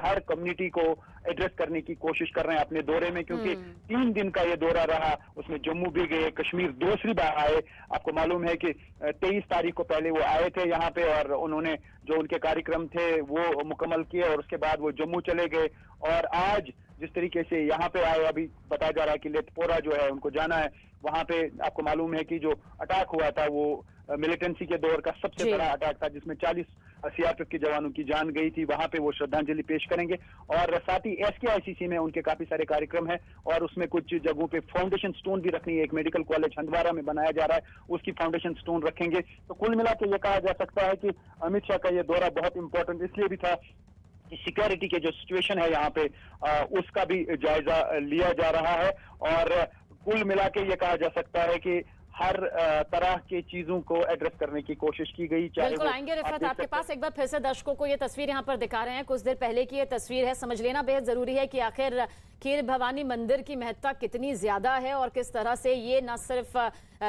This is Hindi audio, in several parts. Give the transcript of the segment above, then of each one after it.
हर कम्युनिटी को एड्रेस करने की कोशिश कर रहे हैं अपने दौरे में, क्योंकि 3 दिन का ये दौरा रहा, उसमें जम्मू भी गए, कश्मीर दूसरी बार आए। आपको मालूम है कि 23 तारीख को पहले वो आए थे यहाँ पे और उन्होंने जो उनके कार्यक्रम थे वो मुकम्मल किए और उसके बाद वो जम्मू चले गए। और आज जिस तरीके से यहाँ पे आए, अभी बताया जा रहा है कि लेथपोरा जो है उनको जाना है, वहां पे आपको मालूम है कि जो अटैक हुआ था वो मिलिटेंसी के दौर का सबसे बड़ा अटैक था, जिसमें 40 सीआरपीएफ के जवानों की जान गई थी। वहां पे वो श्रद्धांजलि पेश करेंगे और साथ ही एसकेआईसीसी में उनके काफी सारे कार्यक्रम हैं और उसमें कुछ जगहों पे फाउंडेशन स्टोन भी रखनी है। एक मेडिकल कॉलेज हंदवारा में बनाया जा रहा है, उसकी फाउंडेशन स्टोन रखेंगे। तो कुल मिला के ये कहा जा सकता है कि अमित शाह का ये दौरा बहुत इंपॉर्टेंट इसलिए भी था कि सिक्योरिटी के जो सिचुएशन है यहाँ पे उसका भी जायजा लिया जा रहा है। और कुल मिला के ये कहा जा सकता है कि हर तरह की चीजों को एड्रेस करने की कोशिश की गई। बिल्कुल आएंगे रिफत आपके पास। एक बार फिर से दर्शकों को ये तस्वीर यहाँ पर दिखा रहे हैं, कुछ देर पहले की ये तस्वीर है। समझ लेना बेहद जरूरी है कि आखिर खीर भवानी मंदिर की महत्ता कितनी ज्यादा है और किस तरह से ये न सिर्फ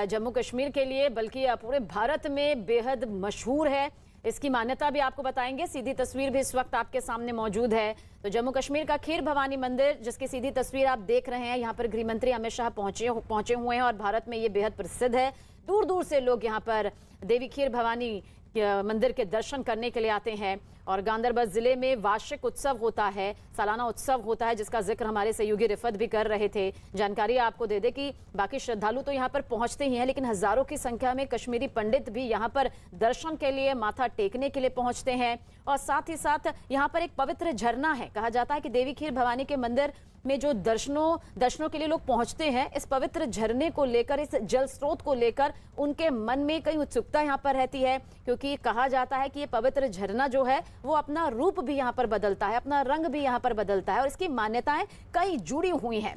जम्मू कश्मीर के लिए बल्कि पूरे भारत में बेहद मशहूर है। इसकी मान्यता भी आपको बताएंगे। सीधी तस्वीर भी इस वक्त आपके सामने मौजूद है। तो जम्मू कश्मीर का खीर भवानी मंदिर जिसकी सीधी तस्वीर आप देख रहे हैं, यहाँ पर गृह मंत्री अमित शाह पहुंचे हुए हैं और भारत में ये बेहद प्रसिद्ध है। दूर दूर से लोग यहाँ पर देवी खीर भवानी मंदिर के दर्शन करने के लिए आते हैं। और गांधरबल जिले में वार्षिक उत्सव होता है, सालाना उत्सव होता है, जिसका जिक्र हमारे सहयोगी रिफत भी कर रहे थे। जानकारी आपको दे दे कि बाकी श्रद्धालु तो यहाँ पर पहुंचते ही हैं, लेकिन हजारों की संख्या में कश्मीरी पंडित भी यहाँ पर दर्शन के लिए, माथा टेकने के लिए पहुंचते हैं। और साथ ही साथ यहाँ पर एक पवित्र झरना है। कहा जाता है कि देवी खीर भवानी के मंदिर में जो दर्शनों के लिए लोग पहुंचते हैं, इस पवित्र झरने को लेकर, इस जल स्रोत को लेकर उनके मन में कई उत्सुकता यहाँ पर रहती है, क्योंकि कहा जाता है कि ये पवित्र झरना जो है वो अपना रूप भी यहाँ पर बदलता है, अपना रंग भी यहाँ पर बदलता है और इसकी मान्यताएं कई जुड़ी हुई हैं।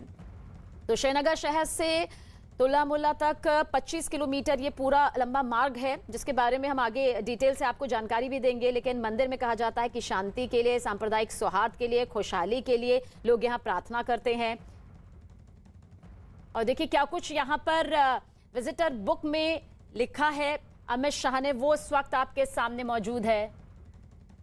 तो श्रीनगर शहर से तुलामुल्ला तक 25 किलोमीटर ये पूरा लंबा मार्ग है, जिसके बारे में हम आगे डिटेल से आपको जानकारी भी देंगे। लेकिन मंदिर में कहा जाता है कि शांति के लिए, सांप्रदायिक सौहार्द के लिए, खुशहाली के लिए लोग यहाँ प्रार्थना करते हैं। और देखिए क्या कुछ यहाँ पर विजिटर बुक में लिखा है अमित शाह ने, वो इस वक्त आपके सामने मौजूद है।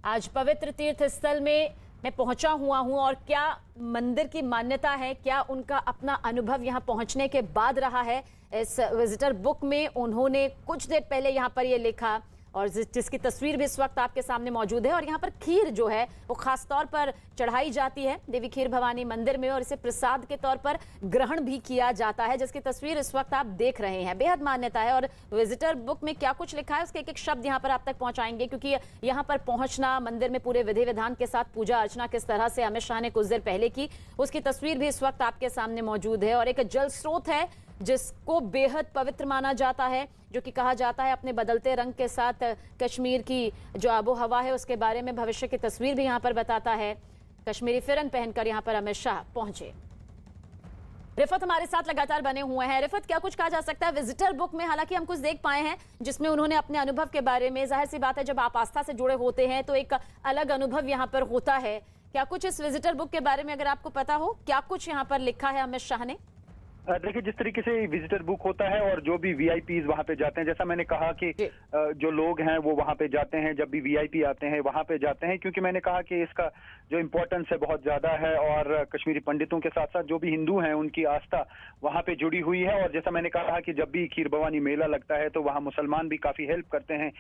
आज पवित्र तीर्थ स्थल में मैं पहुंचा हुआ हूं और क्या मंदिर की मान्यता है, क्या उनका अपना अनुभव यहां पहुंचने के बाद रहा है। इस विजिटर बुक में उन्होंने कुछ देर पहले यहां पर ये लिखा और जिसकी तस्वीर भी इस वक्त आपके सामने मौजूद है। और यहाँ पर खीर जो है वो खास तौर पर चढ़ाई जाती है देवी खीर भवानी मंदिर में और इसे प्रसाद के तौर पर ग्रहण भी किया जाता है, जिसकी तस्वीर इस वक्त आप देख रहे हैं। बेहद मान्यता है और विजिटर बुक में क्या कुछ लिखा है उसके एक एक शब्द यहाँ पर आप तक पहुंचाएंगे, क्योंकि यहाँ पर पहुंचना, मंदिर में पूरे विधि विधान के साथ पूजा अर्चना किस तरह से अमित शाह ने कुछ देर पहले की, उसकी तस्वीर भी इस वक्त आपके सामने मौजूद है। और एक जल स्रोत है जिसको बेहद पवित्र माना जाता है, जो कि कहा जाता है अपने बदलते रंग के साथ कश्मीर की जो आबो हवा है उसके बारे में भविष्य की तस्वीर भी यहाँ पर बताता है। कश्मीरी फिरन पहनकर यहाँ पर अमित शाह पहुंचे। रिफत हमारे साथ लगातार बने हुए हैं। रिफत, क्या कुछ कहा जा सकता है विजिटर बुक में? हालांकि हम कुछ देख पाए हैं जिसमें उन्होंने अपने अनुभव के बारे में, जाहिर सी बात है जब आप आस्था से जुड़े होते हैं तो एक अलग अनुभव यहाँ पर होता है। क्या कुछ इस विजिटर बुक के बारे में अगर आपको पता हो, क्या कुछ यहाँ पर लिखा है अमित शाह ने? देखिए, जिस तरीके से विजिटर बुक होता है और जो भी वीआईपीज वहां पे जाते हैं, जैसा मैंने कहा कि जो लोग हैं वो वहां पे जाते हैं, जब भी वीआईपी आते हैं वहां पे जाते हैं, क्योंकि मैंने कहा कि इसका जो इम्पोर्टेंस है बहुत ज्यादा है और कश्मीरी पंडितों के साथ साथ जो भी हिंदू हैं उनकी आस्था वहां पे जुड़ी हुई है। और जैसा मैंने कहा कि जब भी खीर भवानी मेला लगता है तो वहाँ मुसलमान भी काफी हेल्प करते हैं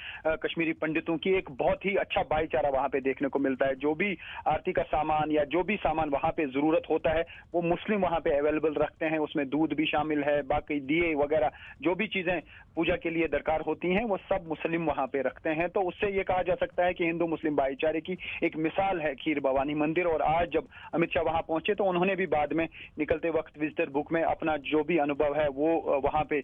कश्मीरी पंडितों की। एक बहुत ही अच्छा भाईचारा वहां पे देखने को मिलता है। जो भी आरती का सामान या जो भी सामान वहां पे जरूरत होता है वो मुस्लिम वहां पे अवेलेबल रखते हैं। उसमें दूध भी शामिल है, बाकी दिए वगैरह जो भी चीजें पूजा के लिए दरकार होती हैं वो सब मुस्लिम वहां पे रखते हैं। तो उससे ये कहा जा सकता है कि हिंदू मुस्लिम भाईचारे की एक मिसाल है खीर भवानी मंदिर। और आज जब अमित शाह वहां पहुंचे तो उन्होंने भी बाद में निकलते वक्त विजिटर बुक में अपना जो भी अनुभव है वो वहां पे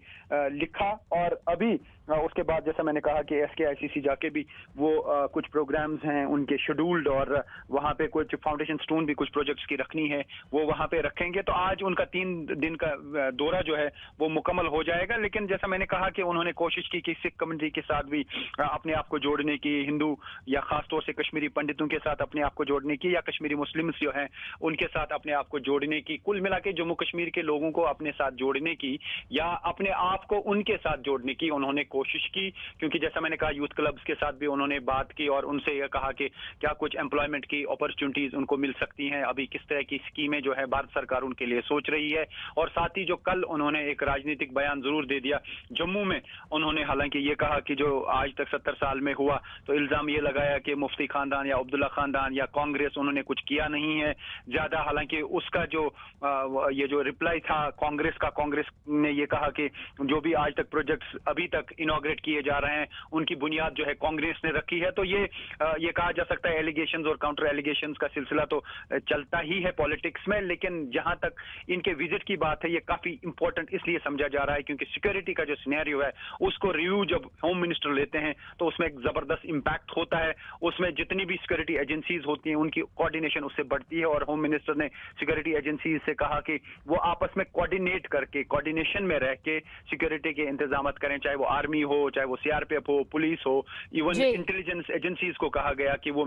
लिखा। और अभी उसके बाद जैसा मैंने कहा कि एसकेआईसीसी जाके भी वो कुछ प्रोग्राम्स हैं उनके शेड्यूल्ड और वहां पे कुछ फाउंडेशन स्टोन भी कुछ प्रोजेक्ट्स की रखनी है वो वहां पे रखेंगे। तो आज उनका 3 दिन का दौरा जो है वो मुकम्मल हो जाएगा। लेकिन जैसा मैंने कहा कि उन्होंने कोशिश की कि सिख कम्युनिटी के साथ भी अपने आप को जोड़ने की, हिंदू या खासतौर से कश्मीरी पंडितों के साथ अपने आप को जोड़ने की, या कश्मीरी मुस्लिम्स जो हैं उनके साथ अपने आप को जोड़ने की, कुल मिला के जम्मू कश्मीर के लोगों को अपने साथ जोड़ने की या अपने आप को उनके साथ जोड़ने की उन्होंने कोशिश की, क्योंकि जैसा मैंने कहा यूथ क्लब्स के साथ भी उन्होंने बात की और उनसे यह कहा कि क्या कुछ एम्प्लॉयमेंट की अपॉर्चुनिटीज उनको मिल सकती हैं, अभी किस तरह की स्कीमें जो है भारत सरकार उनके लिए सोच रही है। और साथ ही जो कल उन्होंने एक राजनीतिक बयान जरूर दे दिया जम्मू में, उन्होंने हालांकि ये कहा कि जो आज तक 70 साल में हुआ, तो इल्जाम ये लगाया कि मुफ्ती खानदान या अब्दुल्ला खानदान या कांग्रेस उन्होंने कुछ किया नहीं है ज्यादा। हालांकि उसका जो ये जो रिप्लाई था कांग्रेस का, कांग्रेस ने ये कहा कि जो भी आज तक प्रोजेक्ट्स अभी तक इनॉग्रेट किए जा रहे हैं उनकी बुनियाद जो है कांग्रेस ने रखी है। तो ये कहा जा सकता है एलिगेशंस और काउंटर एलिगेशंस का सिलसिला तो चलता ही है पॉलिटिक्स में, लेकिन जहां तक इनके विजिट की बात है ये काफी इंपॉर्टेंट इसलिए समझा जा रहा है क्योंकि सिक्योरिटी का जो सिनेरियो है उसको रिव्यू जब होम मिनिस्टर लेते हैं तो उसमें एक जबरदस्त इंपैक्ट होता है। उसमें जितनी भी सिक्योरिटी एजेंसीज होती हैं उनकी कोऑर्डिनेशन उससे बढ़ती है और होम मिनिस्टर ने सिक्योरिटी एजेंसीज से कहा कि वो आपस में कोऑर्डिनेट करके, कोऑर्डिनेशन में रह के सिक्योरिटी के इंतजाम करें, चाहे वो आर्मी हो, चाहे वो सीआरपीएफ हो, पुलिस हो, इवन इंटेलिजेंस एजेंसीज को कहा गया कि वो